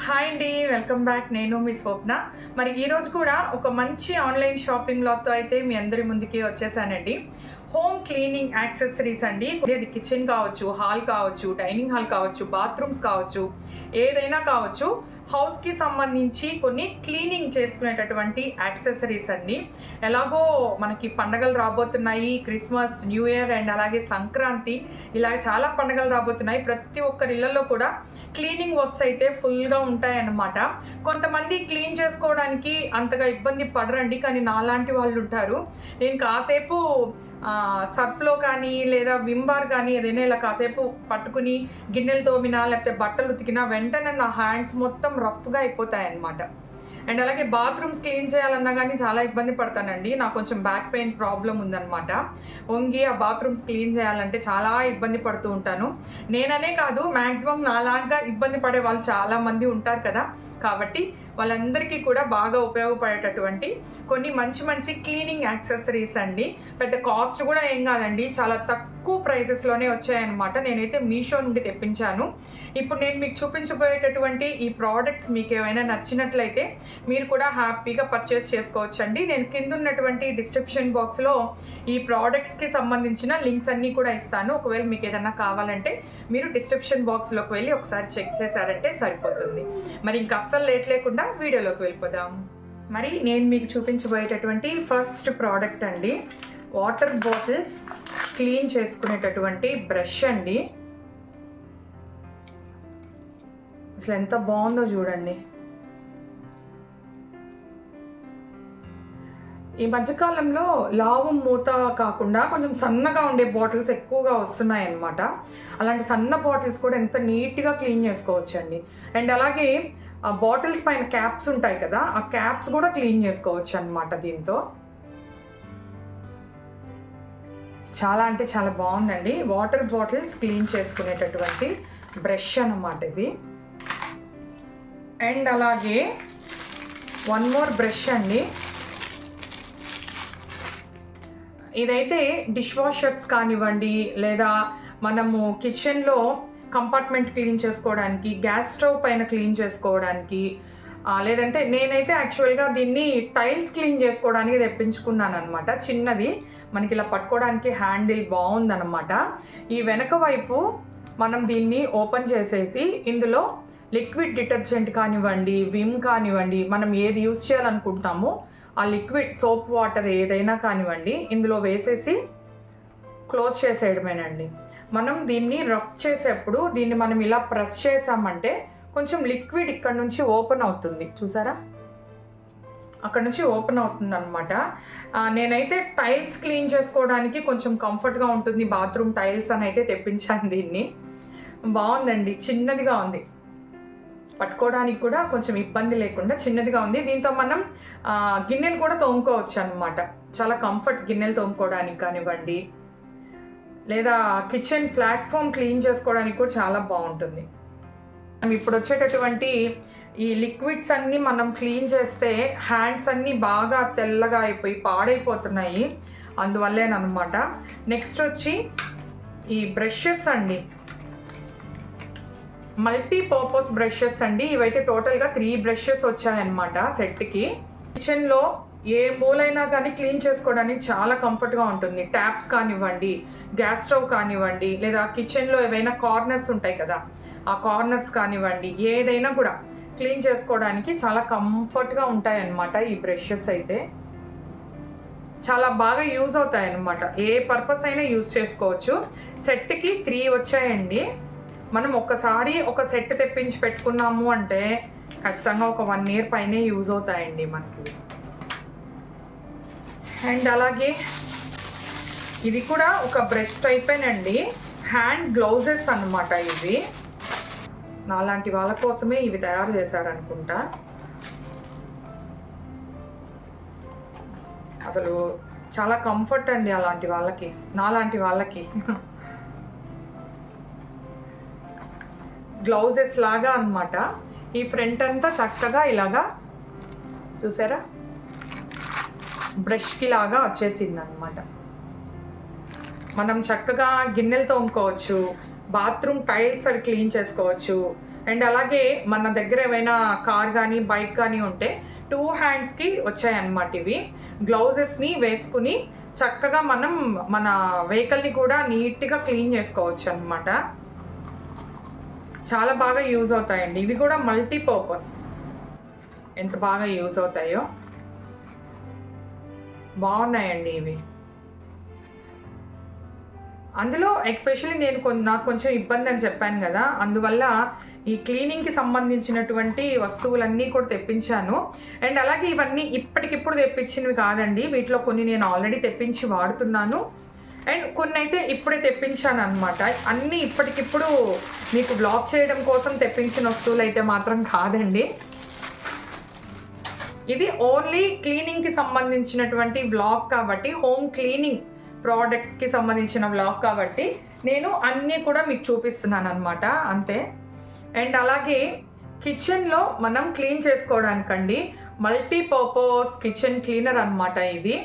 Hi అండి, welcome back. నేను మీ స్వప్న. మరి ఈరోజు కూడా ఒక మంచి ఆన్లైన్ షాపింగ్ లాగ్తో అయితే మీ అందరి ముందుకి వచ్చేసానండి. హోమ్ క్లీనింగ్ యాక్సెసరీస్ అండి. అది కిచెన్ కావచ్చు, హాల్ కావచ్చు, డైనింగ్ హాల్ కావచ్చు, బాత్రూమ్స్ కావచ్చు, ఏదైనా కావచ్చు. హౌస్కి సంబంధించి కొన్ని క్లీనింగ్ చేసుకునేటటువంటి యాక్సెసరీస్ అండి. ఎలాగో మనకి పండగలు రాబోతున్నాయి, క్రిస్మస్, న్యూ ఇయర్ అండ్ అలాగే సంక్రాంతి, ఇలా చాలా పండగలు రాబోతున్నాయి. ప్రతి ఒక్కరి ఇళ్లలో కూడా క్లీనింగ్ వర్క్స్ అయితే ఫుల్గా ఉంటాయన్నమాట. కొంతమంది క్లీన్ చేసుకోవడానికి అంతగా ఇబ్బంది పడరండి, కానీ నాలాంటి వాళ్ళు ఉంటారు. నేను కాసేపు సర్ఫ్లో కానీ లేదా విమ్ బార్ కానీ ఏదైనా ఇలా కాసేపు పట్టుకుని గిన్నెలు తోమినా లేకపోతే బట్టలు ఉతికినా వెంటనే నా హ్యాండ్స్ మొత్తం రఫ్గా అయిపోతాయి అన్నమాట. అండ్ అలాగే బాత్రూమ్స్ క్లీన్ చేయాలన్నా కానీ చాలా ఇబ్బంది పడతానండి. నాకు కొంచెం బ్యాక్ పెయిన్ ప్రాబ్లం ఉందన్నమాట. వంగి ఆ బాత్రూమ్స్ క్లీన్ చేయాలంటే చాలా ఇబ్బంది పడుతూ ఉంటాను. నేననే కాదు, మ్యాక్సిమం నాలాగా ఇబ్బంది పడే వాళ్ళు చాలామంది ఉంటారు కదా. కాబట్టి వాళ్ళందరికీ కూడా బాగా ఉపయోగపడేటటువంటి కొన్ని మంచి మంచి క్లీనింగ్ యాక్సెసరీస్ అండి. పెద్ద కాస్ట్ కూడా ఏం కాదండి, చాలా తక్కువ ప్రైసెస్లోనే వచ్చాయన్నమాట. నేనైతే మీషో నుండి తెప్పించాను. ఇప్పుడు నేను మీకు చూపించబోయేటటువంటి ఈ ప్రోడక్ట్స్ మీకు ఏమైనా నచ్చినట్లయితే మీరు కూడా హ్యాపీగా పర్చేస్ చేసుకోవచ్చండి. నేను కింద ఉన్నటువంటి డిస్క్రిప్షన్ బాక్స్లో ఈ ప్రోడక్ట్స్కి సంబంధించిన లింక్స్ అన్నీ కూడా ఇస్తాను. ఒకవేళ మీకు ఏదైనా కావాలంటే మీరు డిస్క్రిప్షన్ బాక్స్లోకి వెళ్ళి ఒకసారి చెక్ చేశారంటే సరిపోతుంది. మరి ఇంకా అస్సలు లేట్ లేకుండా వీడియోలోకి వెళ్ళిపోదాం. మరి నేను మీకు చూపించబోయేటటువంటి ఫస్ట్ ప్రోడక్ట్ అండి, వాటర్ బాటిల్స్ క్లీన్ చేసుకునేటటువంటి బ్రష్ అండి. అసలు ఎంత బాగుందో చూడండి. ఈ మధ్యకాలంలో లావు మూత కాకుండా కొంచెం సన్నగా ఉండే బాటిల్స్ ఎక్కువగా వస్తున్నాయి అన్నమాట. అలాంటి సన్న బాటిల్స్ కూడా ఎంత నీట్గా క్లీన్ చేసుకోవచ్చు అండి. అండ్ అలాగే ఆ బాటిల్స్ పైన క్యాప్స్ ఉంటాయి కదా, ఆ క్యాప్స్ కూడా క్లీన్ చేసుకోవచ్చు అన్నమాట దీంతో. చాలా అంటే చాలా బాగుందండి. వాటర్ బాటిల్స్ క్లీన్ చేసుకునేటటువంటి బ్రష్ అన్నమాట ఇది. అండ్ అలాగే వన్ మోర్ బ్రష్ అండి. ఇదైతే డిష్ వాషర్స్ కానివ్వండి, లేదా మనము కిచెన్లో కంపార్ట్మెంట్ క్లీన్ చేసుకోవడానికి, గ్యాస్ స్టవ్ పైన క్లీన్ చేసుకోవడానికి, లేదంటే నేనైతే యాక్చువల్గా దీన్ని టైల్స్ క్లీన్ చేసుకోవడానికి తెప్పించుకున్నాను అనమాట. చిన్నది, మనకి ఇలా పట్టుకోవడానికి హ్యాండిల్ బాగుందన్నమాట. ఈ వెనక వైపు మనం దీన్ని ఓపెన్ చేసేసి ఇందులో లిక్విడ్ డిటర్జెంట్ కానివ్వండి, విమ్ కానివ్వండి, మనం ఏది యూజ్ చేయాలనుకుంటామో ఆ లిక్విడ్ సోప్ వాటర్ ఏదైనా కానివ్వండి ఇందులో వేసేసి క్లోజ్ చేసేయడమేనండి. మనం దీన్ని రఫ్ చేసేప్పుడు దీన్ని మనం ఇలా ప్రెస్ చేసామంటే కొంచెం లిక్విడ్ ఇక్కడ నుంచి ఓపెన్ అవుతుంది, చూసారా, అక్కడ నుంచి ఓపెన్ అవుతుంది అనమాట. నేనైతే టైల్స్ క్లీన్ చేసుకోవడానికి కొంచెం కంఫర్ట్గా ఉంటుంది, బాత్రూమ్ టైల్స్ అని అయితే తెప్పించాను దీన్ని. బాగుందండి, చిన్నదిగా ఉంది, పట్టుకోవడానికి కూడా కొంచెం ఇబ్బంది లేకుండా చిన్నదిగా ఉంది. దీంతో మనం గిన్నెలు కూడా తోముకోవచ్చు అనమాట. చాలా కంఫర్ట్ గిన్నెలు తోముకోవడానికి కానివ్వండి, లేదా కిచెన్ ప్లాట్ఫామ్ క్లీన్ చేసుకోవడానికి కూడా చాలా బాగుంటుంది. ఇప్పుడు వచ్చేటటువంటి ఈ లిక్విడ్స్ అన్నీ మనం క్లీన్ చేస్తే హ్యాండ్స్ అన్నీ బాగా తెల్లగా అయిపోయి పాడైపోతున్నాయి, అందువల్లేనమాట. నెక్స్ట్ వచ్చి ఈ బ్రషెస్ అండి, మల్టీపర్పస్ బ్రషెస్ అండి. ఇవైతే టోటల్గా 3 బ్రషెస్ వచ్చాయన్నమాట సెట్కి. కిచెన్లో ఏ మూలైనా కానీ క్లీన్ చేసుకోవడానికి చాలా కంఫర్ట్గా ఉంటుంది. ట్యాప్స్ కానివ్వండి, గ్యాస్ స్టవ్ కానివ్వండి, లేదా కిచెన్లో ఏవైనా కార్నర్స్ ఉంటాయి కదా, ఆ కార్నర్స్ కానివ్వండి, ఏదైనా కూడా క్లీన్ చేసుకోవడానికి చాలా కంఫర్ట్గా ఉంటాయన్నమాట. ఈ బ్రషెస్ అయితే చాలా బాగా యూజ్ అవుతాయి అన్నమాట. ఏ పర్పస్ అయినా యూజ్ చేసుకోవచ్చు. సెట్కి 3 వచ్చాయండి. మనం ఒక్కసారి ఒక సెట్ తెప్పించి పెట్టుకున్నాము అంటే ఖచ్చితంగా ఒక 1 ఇయర్ పైనే యూజ్ అవుతాయండి మనకి. అండ్ అలాగే ఇది కూడా ఒక బ్రష్ టైపేనండి, హ్యాండ్ గ్లౌజెస్ అన్నమాట. ఇవి నాలాంటి వాళ్ళ కోసమే ఇవి తయారు చేశారనుకుంటా. అసలు చాలా కంఫర్ట్ అండి అలాంటి వాళ్ళకి, నాలాంటి వాళ్ళకి. గ్లౌజెస్ లాగా అన్నమాట. ఈ ఫ్రంట్ అంతా చక్కగా ఇలాగా చూసారా, బ్రష్కి లాగా వచ్చేసింది అనమాట. మనం చక్కగా గిన్నెలు తోముకోవచ్చు, బాత్రూమ్ టైల్స్ అది క్లీన్ చేసుకోవచ్చు, అండ్ అలాగే మన దగ్గర ఏమైనా కార్ కానీ బైక్ కానీ ఉంటే 2 హ్యాండ్స్కి వచ్చాయన్నమాట ఇవి. గ్లౌజెస్ని వేసుకుని చక్కగా మనం మన వెహికల్ని కూడా నీట్గా క్లీన్ చేసుకోవచ్చు అనమాట. చాలా బాగా యూజ్ అవుతాయండి ఇవి కూడా, మల్టీపర్పస్. ఎంత బాగా యూజ్ అవుతాయో, బాగున్నాయండి ఇవి. అందులో ఎస్పెషల్లీ నాకు కొంచెం ఇబ్బంది అని చెప్పాను కదా, అందువల్ల ఈ క్లీనింగ్కి సంబంధించినటువంటి వస్తువులన్నీ కూడా తెప్పించాను. అండ్ అలాగే ఇవన్నీ ఇప్పటికిప్పుడు తెప్పించినవి కాదండి, వీటిలో కొన్ని నేను ఆల్రెడీ తెప్పించి వాడుతున్నాను, అండ్ కొన్ని అయితే ఇప్పుడే తెప్పించాను అనమాట. అన్నీ ఇప్పటికిప్పుడు మీకు బ్లాగ్ చేయడం కోసం తెప్పించిన వస్తువులు అయితే మాత్రం కాదండి. ఇది ఓన్లీ క్లీనింగ్కి సంబంధించినటువంటి వ్లాగ్ కాబట్టి, హోమ్ క్లీనింగ్ ప్రోడక్ట్స్కి సంబంధించిన వ్లాగ్ కాబట్టి నేను అన్నీ కూడా మీకు చూపిస్తున్నాను అనమాట, అంతే. అండ్ అలాగే కిచెన్లో మనం క్లీన్ చేసుకోవడానికండి మల్టీపర్పస్ కిచెన్ క్లీనర్ అనమాట ఇది.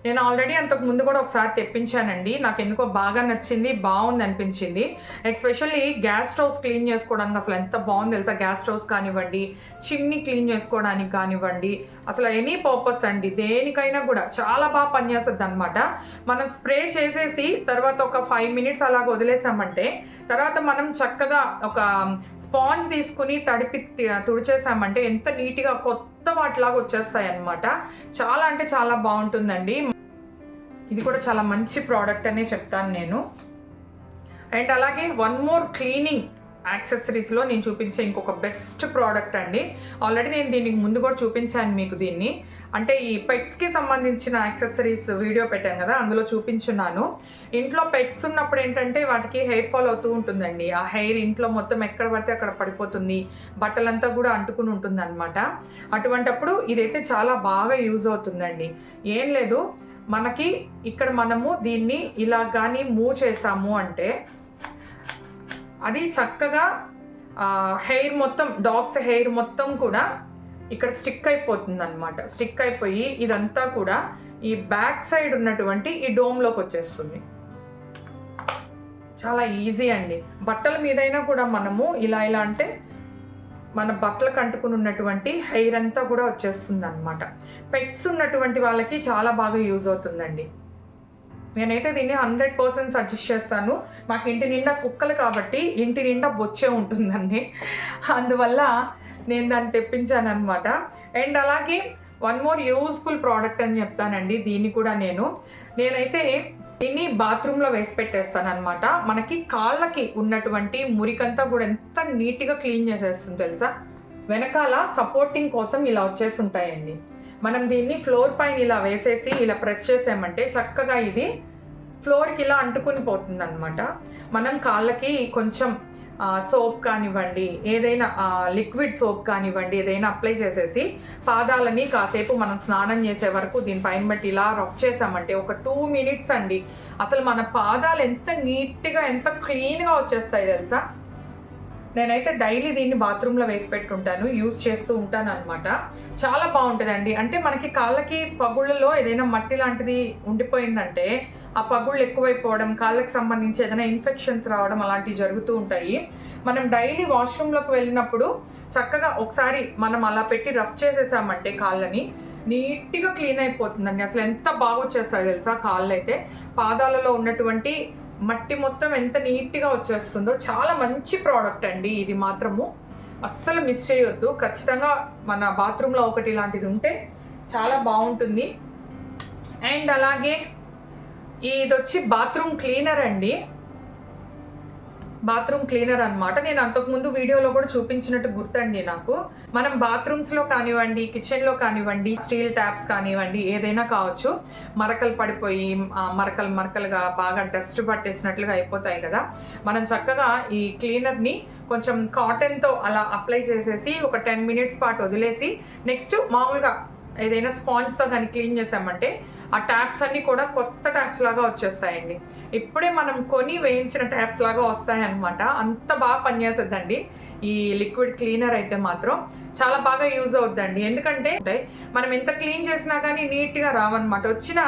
నేను ఆల్రెడీ అంతకు ముందు కూడా ఒకసారి తెప్పించానండి, నాకు ఎందుకో బాగా నచ్చింది, బాగుంది అనిపించింది. ఎస్పెషల్లీ గ్యాస్ స్టవ్స్ క్లీన్ చేసుకోవడానికి అసలు ఎంత బాగుంది తెలుసా. గ్యాస్ స్టవ్స్ కానివ్వండి, చిమ్నీ క్లీన్ చేసుకోవడానికి కానివ్వండి, అసలు ఎనీ పర్పస్ అండి, దేనికైనా కూడా చాలా బాగా పనిచేస్తుంది అనమాట. మనం స్ప్రే చేసేసి తర్వాత ఒక 5 మినిట్స్ అలాగ వదిలేసామంటే తర్వాత మనం చక్కగా ఒక స్పాంజ్ తీసుకుని తడిపి తుడిచేసామంటే ఎంత నీట్గా కొత్త వాటిలాగా వచ్చేస్తాయి అన్నమాట. చాలా అంటే చాలా బాగుంటుందండి. ఇది కూడా చాలా మంచి ప్రోడక్ట్ అనే చెప్తాను నేను. అండ్ అలాగే వన్ మోర్ క్లీనింగ్ యాక్సెసరీస్లో నేను చూపించే ఇంకొక బెస్ట్ ప్రోడక్ట్ అండి. ఆల్రెడీ నేను దీనికి ముందు కూడా చూపించాను మీకు దీన్ని, అంటే ఈ పెట్స్కి సంబంధించిన యాక్సెసరీస్ వీడియో పెట్టాను కదా, అందులో చూపించున్నాను. ఇంట్లో పెట్స్ ఉన్నప్పుడు ఏంటంటే వాటికి హెయిర్ ఫాల్ అవుతూ ఉంటుందండి. ఆ హెయిర్ ఇంట్లో మొత్తం ఎక్కడ పడితే అక్కడ పడిపోతుంది, బట్టలంతా కూడా అంటుకుని ఉంటుంది అనమాట. అటువంటప్పుడు ఇదైతే చాలా బాగా యూజ్ అవుతుందండి. ఏం లేదు, మనకి ఇక్కడ మనము దీన్ని ఇలా కానీ మూవ్ చేసాము అంటే అది చక్కగా హెయిర్ మొత్తం, డాగ్స్ హెయిర్ మొత్తం కూడా ఇక్కడ స్టిక్ అయిపోతుంది అనమాట. స్టిక్ అయిపోయి ఇదంతా కూడా ఈ బ్యాక్ సైడ్ ఉన్నటువంటి ఈ డోమ్లోకి వచ్చేస్తుంది. చాలా ఈజీ అండి. బట్టల మీదైనా కూడా మనము ఇలా అంటే మన బట్టలకు అంటుకుని ఉన్నటువంటి హెయిర్ అంతా కూడా వచ్చేస్తుంది అనమాట. పెట్స్ ఉన్నటువంటి వాళ్ళకి చాలా బాగా యూజ్ అవుతుందండి. నేనైతే దీన్ని 100% సజెస్ట్ చేస్తాను. మాకు ఇంటి నిండా కుక్కలు కాబట్టి ఇంటి నిండా బొచ్చే ఉంటుందండి, అందువల్ల నేను దాన్ని తెప్పించాను అనమాట. అండ్ అలాగే వన్ మోర్ యూస్ఫుల్ ప్రోడక్ట్ అని చెప్తానండి. దీన్ని కూడా నేనైతే దీన్ని బాత్రూంలో వేసి పెట్టేస్తాను అనమాట. మనకి కాళ్ళకి ఉన్నటువంటి మురికంతా కూడా ఎంత నీట్గా క్లీన్ చేసేస్తుంది తెలుసా. వెనకాల సపోర్టింగ్ కోసం ఇలా వచ్చేసి ఉంటాయండి. మనం దీన్ని ఫ్లోర్ పైన ఇలా వేసేసి ఇలా ప్రెస్ చేసామంటే చక్కగా ఇది ఫ్లోర్కి ఇలా అంటుకుని పోతుంది అనమాట. మనం కాళ్ళకి కొంచెం సోప్ కానివ్వండి, ఏదైనా లిక్విడ్ సోప్ కానివ్వండి, ఏదైనా అప్లై చేసేసి పాదాలని కాసేపు మనం స్నానం చేసే వరకు దీనిపైన బట్టి ఇలా రబ్ చేసామంటే ఒక 2 మినిట్స్ అండి, అసలు మన పాదాలు ఎంత నీట్గా ఎంత క్లీన్గా వచ్చేస్తాయి తెలుసా. నేనైతే డైలీ దీన్ని బాత్రూంలో వేసి పెట్టుంటాను, యూజ్ చేస్తూ ఉంటాను అనమాట. చాలా బాగుంటుందండి. అంటే మనకి కాళ్ళకి పగుళ్ళలో ఏదైనా మట్టి లాంటిది ఉండిపోయిందంటే ఆ పగుళ్ళు ఎక్కువైపోవడం, కాళ్ళకి సంబంధించి ఏదైనా ఇన్ఫెక్షన్స్ రావడం అలాంటివి జరుగుతూ ఉంటాయి. మనం డైలీ వాష్రూమ్లోకి వెళ్ళినప్పుడు చక్కగా ఒకసారి మనం అలా పెట్టి రబ్ చేసేసామంటే కాళ్ళని నీట్గా క్లీన్ అయిపోతుందండి. అసలు ఎంత బాగా వచ్చేస్తాయి తెలుసా కాళ్ళు అయితే. పాదాలలో ఉన్నటువంటి మట్టి మొత్తం ఎంత నీట్గా వచ్చేస్తుందో. చాలా మంచి ప్రోడక్ట్ అండి ఇది మాత్రము, అస్సలు మిస్ చేయొద్దు. ఖచ్చితంగా మన బాత్రూంలో ఒకటి ఇలాంటిది ఉంటే చాలా బాగుంటుంది. అండ్ అలాగే ఇది వచ్చి బాత్రూమ్ క్లీనర్ అండి, బాత్రూమ్ క్లీనర్ అనమాట. నేను అంతకుముందు వీడియోలో కూడా చూపించినట్టు గుర్తండి నాకు. మనం బాత్రూమ్స్లో కానివ్వండి, కిచెన్లో కానివ్వండి, స్టీల్ ట్యాప్స్ కానివ్వండి, ఏదైనా కావచ్చు, మరకలు పడిపోయి మరకలుగా బాగా డస్ట్ పట్టేసినట్లుగా అయిపోతాయి కదా. మనం చక్కగా ఈ క్లీనర్ని కొంచెం కాటన్తో అలా అప్లై చేసేసి ఒక 10 మినిట్స్ పాటు వదిలేసి నెక్స్ట్ మామూలుగా ఏదైనా స్పాంజ్తో కానీ క్లీన్ చేసామంటే ఆ ట్యాప్స్ అన్నీ కూడా కొత్త ట్యాప్స్ లాగా వచ్చేస్తాయండి. ఇప్పుడే మనం కొని వేయించిన ట్యాప్స్ లాగా వస్తాయన్నమాట. అంత బాగా పనిచేస్తుందండి ఈ లిక్విడ్ క్లీనర్ అయితే మాత్రం. చాలా బాగా యూజ్ అవుద్దండి. ఎందుకంటే మనం ఎంత క్లీన్ చేసినా కానీ నీట్గా రావన్నమాట. వచ్చినా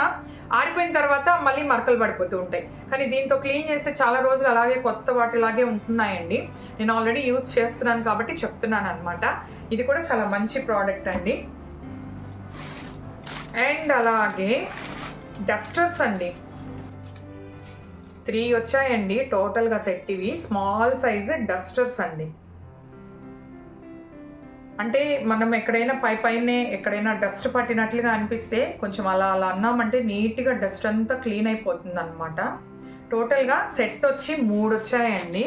ఆరిపోయిన తర్వాత మళ్ళీ మరకలు పడిపోతూ ఉంటాయి. కానీ దీంతో క్లీన్ చేస్తే చాలా రోజులు అలాగే కొత్త వాటిలాగే ఉంటున్నాయండి. నేను ఆల్రెడీ యూజ్ చేస్తున్నాను కాబట్టి చెప్తున్నాను అనమాట. ఇది కూడా చాలా మంచి ప్రోడక్ట్ అండి. అండ్ అలాగే డస్టర్స్ అండి, 3 వచ్చాయండి టోటల్గా సెట్. ఇవి స్మాల్ సైజ్ డస్టర్స్ అండి. అంటే మనం ఎక్కడైనా పైనే ఎక్కడైనా డస్ట్ పట్టినట్లుగా అనిపిస్తే కొంచెం అలా అన్నామంటే నీట్గా డస్ట్ అంతా క్లీన్ అయిపోతుంది అనమాట. టోటల్గా సెట్ వచ్చి 3 వచ్చాయండి.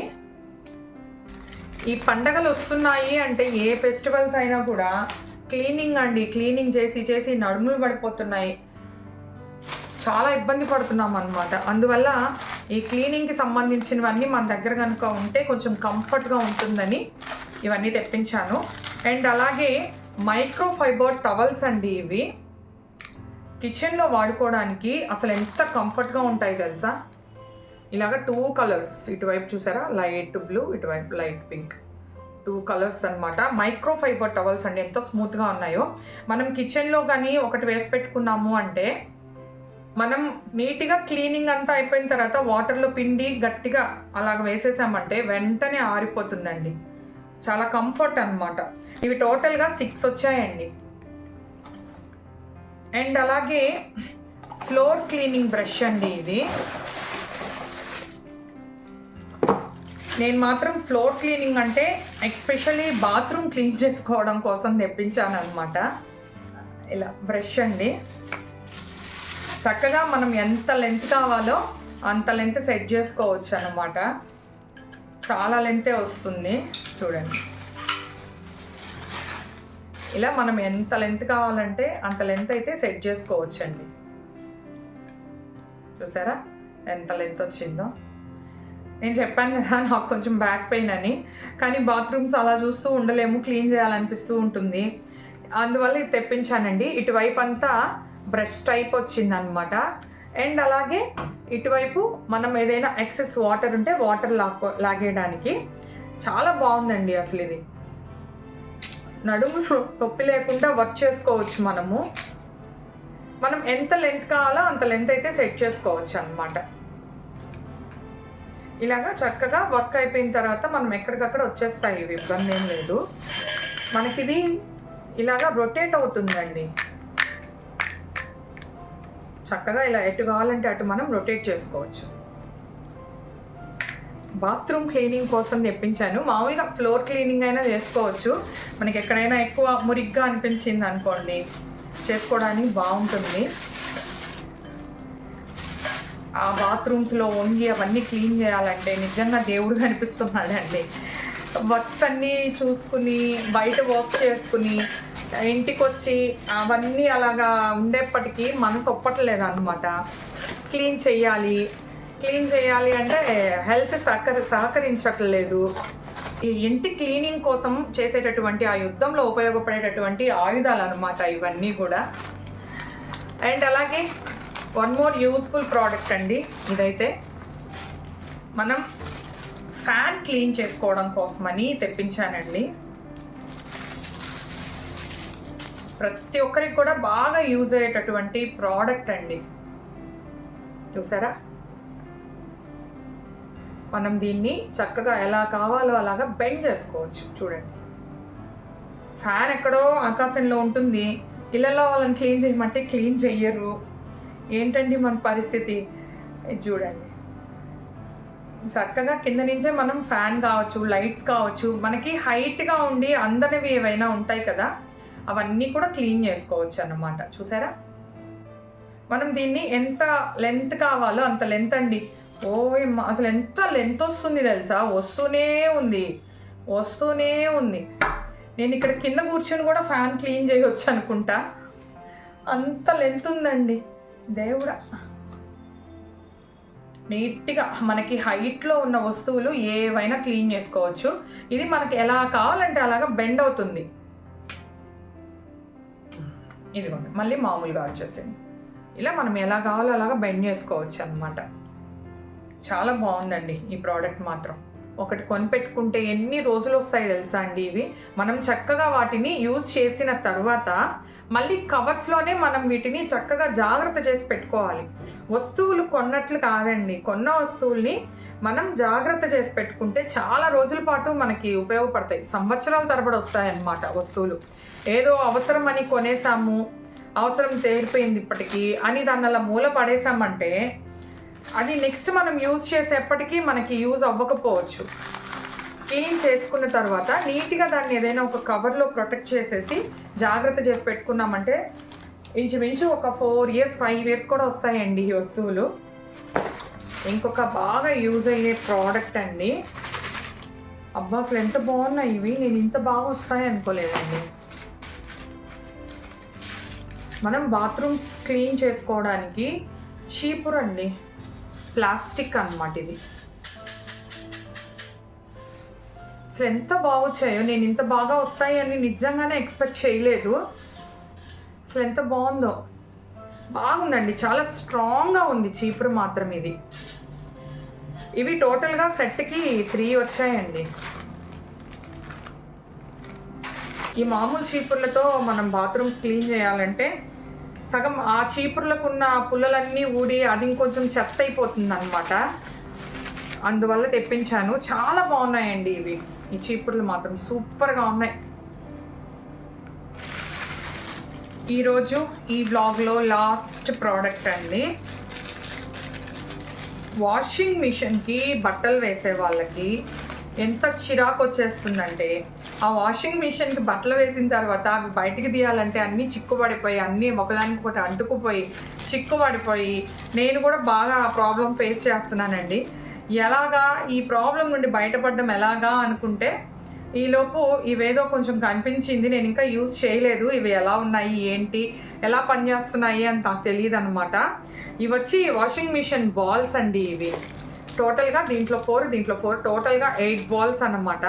ఈ పండగలు వస్తున్నాయి అంటే ఏ ఫెస్టివల్స్ అయినా కూడా క్లీనింగ్ అండి, క్లీనింగ్ చేసి నడుములు పడిపోతున్నాయి, చాలా ఇబ్బంది పడుతున్నాం అనమాట. అందువల్ల ఈ క్లీనింగ్కి సంబంధించినవన్నీ మన దగ్గర కనుక ఉంటే కొంచెం కంఫర్ట్గా ఉంటుందని ఇవన్నీ తెప్పించాను. అండ్ అలాగే మైక్రో ఫైబర్ టవల్స్ అండి. ఇవి కిచెన్లో వాడుకోవడానికి అసలు ఎంత కంఫర్ట్గా ఉంటాయి తెలుసా. ఇలాగ 2 కలర్స్, ఇటువైపు చూసారా లైట్ బ్లూ, ఇటువైపు లైట్ పింక్, 2 కలర్స్ అనమాట. మైక్రో ఫైబర్ టవల్స్ అండి. ఎంత స్మూత్గా ఉన్నాయో. మనం కిచెన్లో కానీ ఒకటి వేసి పెట్టుకున్నాము అంటే మనం నీట్గా క్లీనింగ్ అంతా అయిపోయిన తర్వాత వాటర్లో పిండి గట్టిగా అలాగ వేసేసామంటే వెంటనే ఆరిపోతుందండి. చాలా కంఫర్ట్ అనమాట. ఇవి టోటల్గా 6 వచ్చాయండి. అండ్ అలాగే ఫ్లోర్ క్లీనింగ్ బ్రష్ అండి. ఇది నేను మాత్రం ఫ్లోర్ క్లీనింగ్ అంటే ఎస్పెషల్లీ బాత్రూమ్ క్లీన్ చేసుకోవడం కోసం తెప్పించాను అనమాట. ఇలా బ్రష్ అండి. చక్కగా మనం ఎంత లెంత్ కావాలో అంత లెంత్ సెట్ చేసుకోవచ్చు అన్నమాట. చాలా లెంతే వస్తుంది చూడండి. ఇలా మనం ఎంత లెంత్ కావాలంటే అంత లెంత్ అయితే సెట్ చేసుకోవచ్చండి. చూసారా ఎంత లెంత్ వచ్చిందో. నేను చెప్పాను కదా నాకు కొంచెం బ్యాక్ పెయిన్ అని, కానీ బాత్రూమ్స్ అలా చూస్తూ ఉండలేము, క్లీన్ చేయాలనిపిస్తూ ఉంటుంది. అందువల్ల ఇది తెప్పించానండి. ఇటువైపు అంతా బ్రష్ టైప్ వచ్చిందనమాట. అండ్ అలాగే ఇటువైపు మనం ఏదైనా ఎక్సెస్ వాటర్ ఉంటే వాటర్ లాగేయడానికి చాలా బాగుందండి. అసలు ఇది నడుము నొప్పి లేకుండా వర్క్ చేసుకోవచ్చు. మనం ఎంత లెంత్ కావాలో అంత లెంత్ అయితే సెట్ చేసుకోవచ్చు అన్నమాట. ఇలాగా చక్కగా వర్క్ అయిపోయిన తర్వాత మనం ఎక్కడికక్కడ వచ్చేస్తాయి ఇవి, ఇబ్బంది ఏం లేదు. మనకిది ఇలాగా రొటేట్ అవుతుందండి. చక్కగా ఇలా ఎటు కావాలంటే అటు మనం రొటేట్ చేసుకోవచ్చు. బాత్రూమ్ క్లీనింగ్ కోసం తెప్పించాను. మామూలుగా ఫ్లోర్ క్లీనింగ్ అయినా చేసుకోవచ్చు. మనకి ఎక్కడైనా ఎక్కువ మురిగ్గా అనిపించింది అనుకోండి, చేసుకోవడానికి బాగుంటుంది. ఆ బాత్రూమ్స్లో వంగి అవన్నీ క్లీన్ చేయాలంటే నిజంగా దేవుడు కనిపిస్తున్నాడండి. వర్క్స్ అన్నీ చూసుకుని బయట వర్క్ చేసుకుని ఇంటికి వచ్చి అవన్నీ అలాగా ఉండేప్పటికీ మనసు ఒప్పట్లేదు అనమాట. క్లీన్ చేయాలి అంటే హెల్త్ సహకరించట్లేదు. ఈ ఇంటి క్లీనింగ్ కోసం చేసేటటువంటి ఆ యుద్ధంలో ఉపయోగపడేటటువంటి ఆయుధాలు అనమాట ఇవన్నీ కూడా. అండ్ అలాగే వన్ మోర్ యూస్ఫుల్ ప్రోడక్ట్ అండి. ఇదైతే మనం ఫ్యాన్ క్లీన్ చేసుకోవడం కోసమని తెప్పించానండి. ప్రతి ఒక్కరికి కూడా బాగా యూజ్ అయ్యేటటువంటి ప్రోడక్ట్ అండి. చూసారా, మనం దీన్ని చక్కగా ఎలా కావాలో అలాగా బెండ్ చేసుకోవచ్చు. చూడండి, ఫ్యాన్ ఎక్కడో ఆకాశంలో ఉంటుంది, ఇళ్ళలో వాళ్ళని క్లీన్ చేయమంటే క్లీన్ చెయ్యరు. ఏంటండి మన పరిస్థితి? చూడండి, చక్కగా కింద నుంచే మనం ఫ్యాన్ కావచ్చు, లైట్స్ కావచ్చు, మనకి హైట్గా ఉండి అందనివి ఏవైనా ఉంటాయి కదా, అవన్నీ కూడా క్లీన్ చేసుకోవచ్చు అన్నమాట. చూసారా, మనం దీన్ని ఎంత లెంత్ కావాలో అంత లెంత్ అండి. అసలు ఎంత లెంత్ వస్తుంది తెలుసా, వస్తూనే ఉంది. నేను ఇక్కడ కింద కూర్చొని కూడా ఫ్యాన్ క్లీన్ చేయవచ్చు అనుకుంటా, అంత లెంత్ ఉందండి. దేవుడా, నీట్గా మనకి హైట్లో ఉన్న వస్తువులు ఏవైనా క్లీన్ చేసుకోవచ్చు. ఇది మనకి ఎలా కావాలంటే అలాగా బెండ్ అవుతుంది. ఇదిగోండి, మళ్ళీ మామూలుగా వచ్చేసింది. ఇలా మనం ఎలా కావాలో అలాగా బెండ్ చేసుకోవచ్చు అనమాట. చాలా బాగుందండి ఈ ప్రోడక్ట్ మాత్రం. ఒకటి కొనిపెట్టుకుంటే ఎన్ని రోజులు వస్తాయి తెలుసా అండి ఇవి. మనం చక్కగా వాటిని యూజ్ చేసిన తర్వాత మళ్ళీ కవర్స్లోనే మనం వీటిని చక్కగా జాగ్రత్త చేసి పెట్టుకోవాలి. వస్తువులు కొన్నట్లు కాదండి, కొన్న వస్తువుల్ని మనం జాగ్రత్త చేసి పెట్టుకుంటే చాలా రోజుల పాటు మనకి ఉపయోగపడతాయి. సంవత్సరాల తరబడి వస్తాయన్నమాట వస్తువులు. ఏదో అవసరం అని కొనేసాము, అవసరం తీరిపోయింది ఇప్పటికీ అని దాన్ని అలా మూల పడేసామంటే అది నెక్స్ట్ మనం యూజ్ చేసేప్పటికీ మనకి యూజ్ అవ్వకపోవచ్చు. క్లీన్ చేసుకున్న తర్వాత నీట్గా దాన్ని ఏదైనా ఒక కవర్లో ప్రొటెక్ట్ చేసేసి జాగ్రత్త చేసి పెట్టుకున్నామంటే ఇంచుమించు ఒక 4 years 5 years కూడా వస్తాయండి ఈ వస్తువులు. ఇంకొక బాగా యూజ్ అయ్యే ప్రోడక్ట్ అండి. అబ్బా అసలు ఎంత బాగున్నాయి ఇవి, నేను ఇంత బాగా వస్తాయి అనుకోలేదండి. మనం బాత్రూమ్స్ క్లీన్ చేసుకోవడానికి చీపురు అండి, ప్లాస్టిక్ అన్నమాట ఇది. అసలు ఎంత బాగా వచ్చాయో, నేను ఇంత బాగా వస్తాయి అని నిజంగానే ఎక్స్పెక్ట్ చేయలేదు. అసలు ఎంత బాగుందో, బాగుందండి, చాలా స్ట్రాంగ్గా ఉంది చీపురు మాత్రం ఇది. ఇవి టోటల్గా సెట్కి 3 వచ్చాయండి. ఈ మామూలు చీపుర్లతో మనం బాత్రూమ్స్ క్లీన్ చేయాలంటే సగం ఆ చీపుర్లకు ఉన్న పుల్లలన్నీ ఊడి అది ఇంకొంచెం చెత్త అయిపోతుంది అనమాట. అందువల్ల తెప్పించాను. చాలా బాగున్నాయండి ఇవి. ఈ చీపుర్లు మాత్రం సూపర్గా ఉన్నాయి. ఈరోజు ఈ బ్లాగ్లో లాస్ట్ ప్రోడక్ట్ అండి. వాషింగ్ మిషన్కి బట్టలు వేసే వాళ్ళకి ఎంత చిరాకు వచ్చేస్తుందంటే, ఆ వాషింగ్ మిషన్కి బట్టలు వేసిన తర్వాత అవి బయటికి తీయాలంటే అన్నీ చిక్కుపడిపోయి, అన్నీ ఒకదానికొకటి అంటుకుపోయి చిక్కుపడిపోయి, నేను కూడా బాగా ఆ ప్రాబ్లం ఫేస్ చేస్తున్నానండి. ఎలాగా ఈ ప్రాబ్లం నుండి బయటపడడం ఎలాగా అనుకుంటే ఈలోపు ఇవేదో కొంచెం కనిపించింది. నేను ఇంకా యూజ్ చేయలేదు, ఇవి ఎలా ఉన్నాయి ఏంటి ఎలా పనిచేస్తున్నాయి అని నాకు తెలియదు అనమాట. ఇవి వచ్చి వాషింగ్ మిషన్ బాల్స్ అండి. ఇవి టోటల్గా దీంట్లో 4 టోటల్గా 8 బాల్స్ అన్నమాట.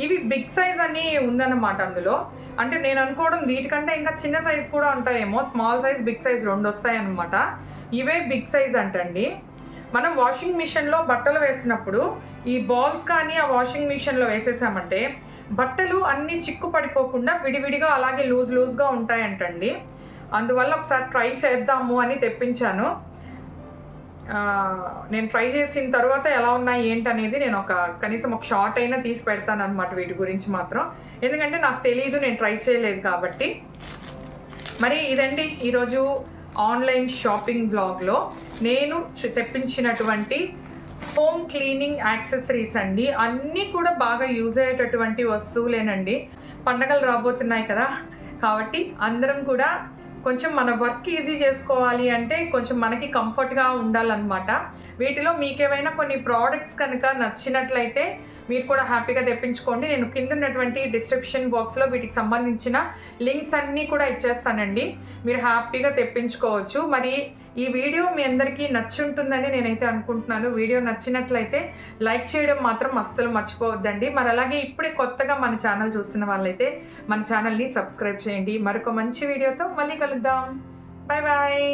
ఇవి బిగ్ సైజ్ అని ఉందన్నమాట అందులో. అంటే నేను అనుకోవడం వీటికంటే ఇంకా చిన్న సైజ్ కూడా ఉంటాయేమో, స్మాల్ సైజ్ బిగ్ సైజ్ 2 వస్తాయన్నమాట. ఇవే బిగ్ సైజ్ అంటండి. మనం వాషింగ్ మిషన్లో బట్టలు వేసినప్పుడు ఈ బాల్స్ కానీ ఆ వాషింగ్ మిషన్లో వేసేసామంటే బట్టలు అన్నీ చిక్కు పడిపోకుండా విడివిడిగా అలాగే లూజ్గా ఉంటాయంటండి. అందువల్ల ఒకసారి ట్రై చేద్దాము అని తెప్పించాను. నేను ట్రై చేసిన తర్వాత ఎలా ఉన్నాయి ఏంటనేది నేను కనీసం ఒక షార్ట్ అయినా తీసి పెడతాను అనమాట వీటి గురించి మాత్రం. ఎందుకంటే నాకు తెలియదు, నేను ట్రై చేయలేదు కాబట్టి. మరి ఇదండి ఈరోజు ఆన్లైన్ షాపింగ్ బ్లాగ్లో నేను తెప్పించినటువంటి హోమ్ క్లీనింగ్ యాక్సెసరీస్ అండి. అన్నీ కూడా బాగా యూజ్ అయ్యేటటువంటి వస్తువులేనండి. పండగలు రాబోతున్నాయి కదా, కాబట్టి అందరం కూడా కొంచెం మన వర్క్ ఈజీ చేసుకోవాలి అంటే కొంచెం మనకి కంఫర్ట్గా ఉండాలన్నమాట. వీటిలో మీకేమైనా కొన్ని ప్రోడక్ట్స్ కనుక నచ్చినట్లయితే మీరు కూడా హ్యాపీగా తెప్పించుకోండి. నేను కింద ఉన్నటువంటి డిస్క్రిప్షన్ బాక్స్లో వీటికి సంబంధించిన లింక్స్ అన్నీ కూడా ఇచ్చేస్తానండి, మీరు హ్యాపీగా తెప్పించుకోవచ్చు. మరి ఈ వీడియో మీ అందరికీ నచ్చుంటుందని నేనైతే అనుకుంటున్నాను. వీడియో నచ్చినట్లయితే లైక్ చేయడం మాత్రం అస్సలు మర్చిపోవద్దండి. మరి అలాగే ఇప్పుడే కొత్తగా మన ఛానల్ చూస్తున్న వాళ్ళైతే మన ఛానల్ని సబ్స్క్రైబ్ చేయండి. మరొక మంచి వీడియోతో మళ్ళీ కలుద్దాం. Bye bye.